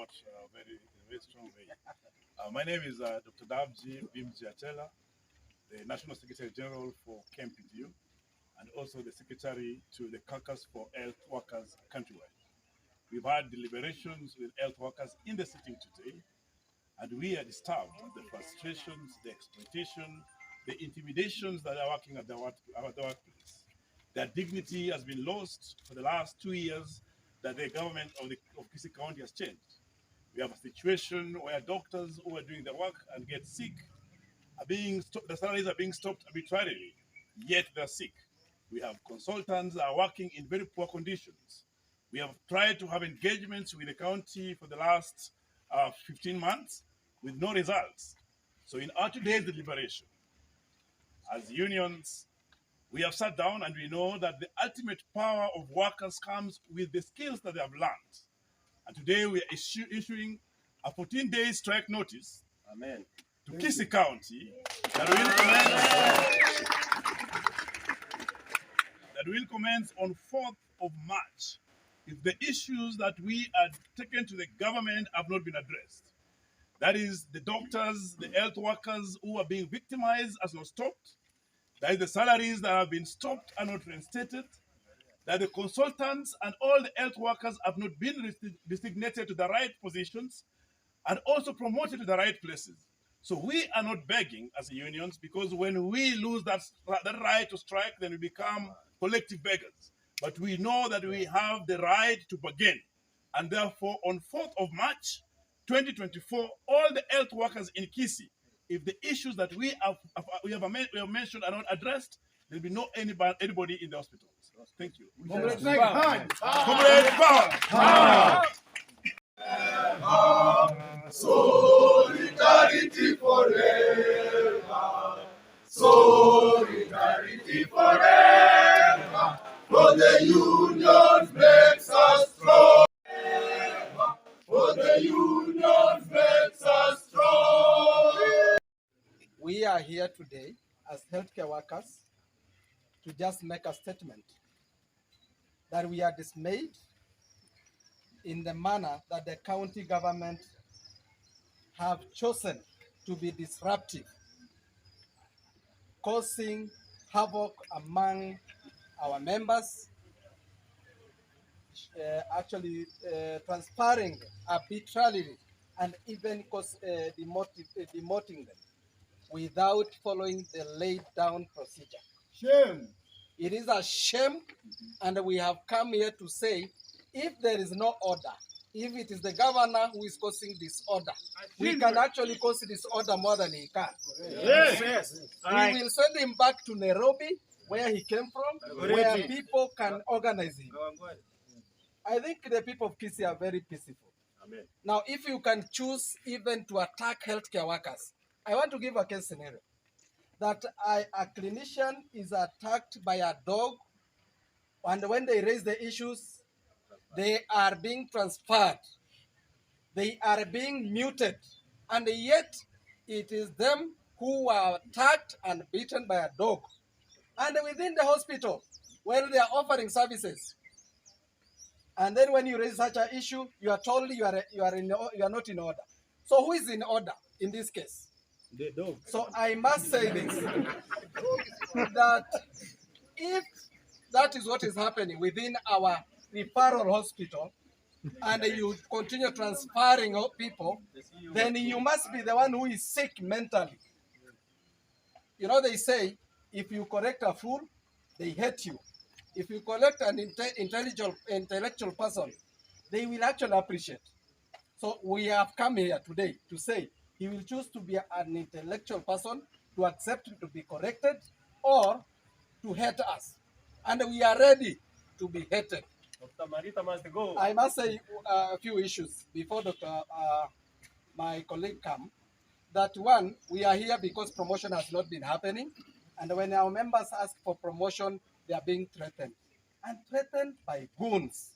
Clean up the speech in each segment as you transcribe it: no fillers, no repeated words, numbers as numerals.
out very strong way. My name is Dr. Dabji Bimjiatela, the National Secretary General for KMPDU, and also the Secretary to the Caucus for Health Workers countrywide. We've had deliberations with health workers in the sitting today, and we are disturbed at the frustrations, the exploitation, the intimidations that are working at the workplace. Their dignity has been lost for the last 2 years that the government of Kisii County has changed. We have a situation where doctors who are doing the work and get sick are being the salaries are being stopped arbitrarily, yet they're sick. We have consultants that are working in very poor conditions. We have tried to have engagements with the county for the last 15 months with no results. So in our today's deliberation, as unions, we have sat down and we know that the ultimate power of workers comes with the skills that they have learned. And today we are issuing a 14-day strike notice. Amen. To Kisii County that will commence on 4th of March if the issues that we had taken to the government have not been addressed. That is, the doctors, the health workers who are being victimized has not stopped. That is, the salaries that have been stopped are not reinstated. That the consultants and all the health workers have not been designated to the right positions and also promoted to the right places. So we are not begging as unions, because when we lose that right to strike, then we become collective beggars. But we know that we have the right to bargain. And therefore, on 4th of March, 2024, all the health workers in Kisii, if the issues that we have mentioned are not addressed, there will be no anybody in the hospitals. Thank you. Comrade Power! Solidarity forever. Solidarity forever. For the union makes us strong. For the union makes us strong. We are here today as healthcare workers to just make a statement that we are dismayed in the manner that the county government have chosen to be disruptive, causing havoc among our members, transferring arbitrarily and even demoting them without following the laid down procedure. Shame. It is a shame, and we have come here to say, if there is no order, if it is the governor who is causing disorder, we can actually cause disorder more than he can. Yes. We will send him back to Nairobi, where he came from, where people can organize him. I think the people of Kisii are very peaceful. Amen. Now, if you can choose even to attack healthcare workers, I want to give a case scenario. That a clinician is attacked by a dog, and when they raise the issues, they are being transferred. They are being muted. And yet, it is them who are attacked and beaten by a dog. And within the hospital, where they are offering services. And then when you raise such an issue, you are told you are not in order. So who is in order in this case? The dog. So I must say this, that if that is what is happening within our referral hospital, and you continue transferring people, then you must be the one who is sick mentally. You know, they say, if you correct a fool, they hate you. If you correct an intellectual person, they will actually appreciate. So we have come here today to say, he will choose to be an intellectual person, to accept to be corrected, or to hate us. And we are ready to be hated. Dr. Marita must go. I must say a few issues before my colleague come. That one, we are here because promotion has not been happening. And when our members ask for promotion, they are being threatened. And threatened by goons.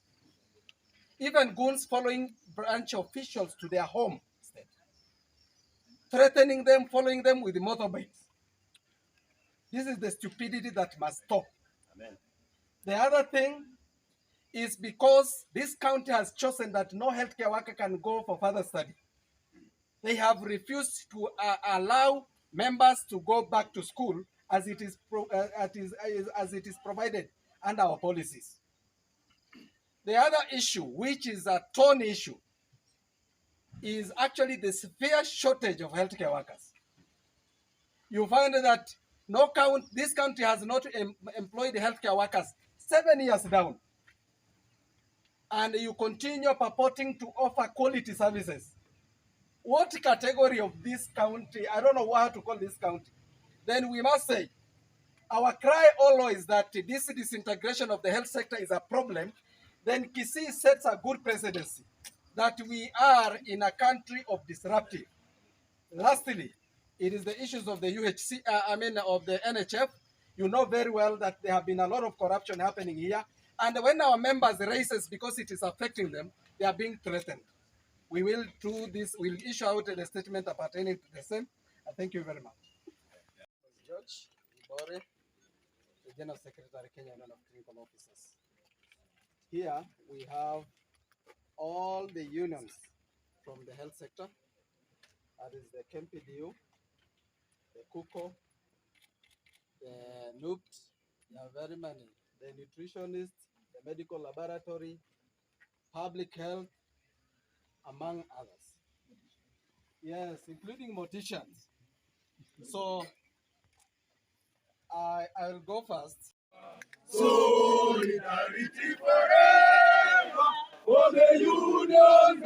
Even goons following branch officials to their home state. Threatening them, following them with motorbikes. This is the stupidity that must stop. Amen. The other thing is because this county has chosen that no healthcare worker can go for further study. They have refused to allow members to go back to school as it is provided under our policies. The other issue, which is a torn issue, is actually the severe shortage of healthcare workers. You find that this country has not employed healthcare workers 7 years down. And you continue purporting to offer quality services. What category of this county, I don't know how to call this county, then we must say, our cry always that this disintegration of the health sector is a problem, then Kisii sets a good precedency that we are in a country of disruptive. Lastly, it is the issues of the of the NHF. You know very well that there have been a lot of corruption happening here. And when our members raise because it is affecting them, they are being threatened. We will do this, we'll issue out a statement pertaining to the same. Thank you very much. George Ibore, the General Secretary, Kenya Union of Clinical Officers. Here we have all the unions from the health sector. That is the KMPDU, the KUKO, the NUPT, there are very many, the nutritionists, the medical laboratory, public health, among others. Yes, including morticians. So I will go first. Solidarity forever for the union.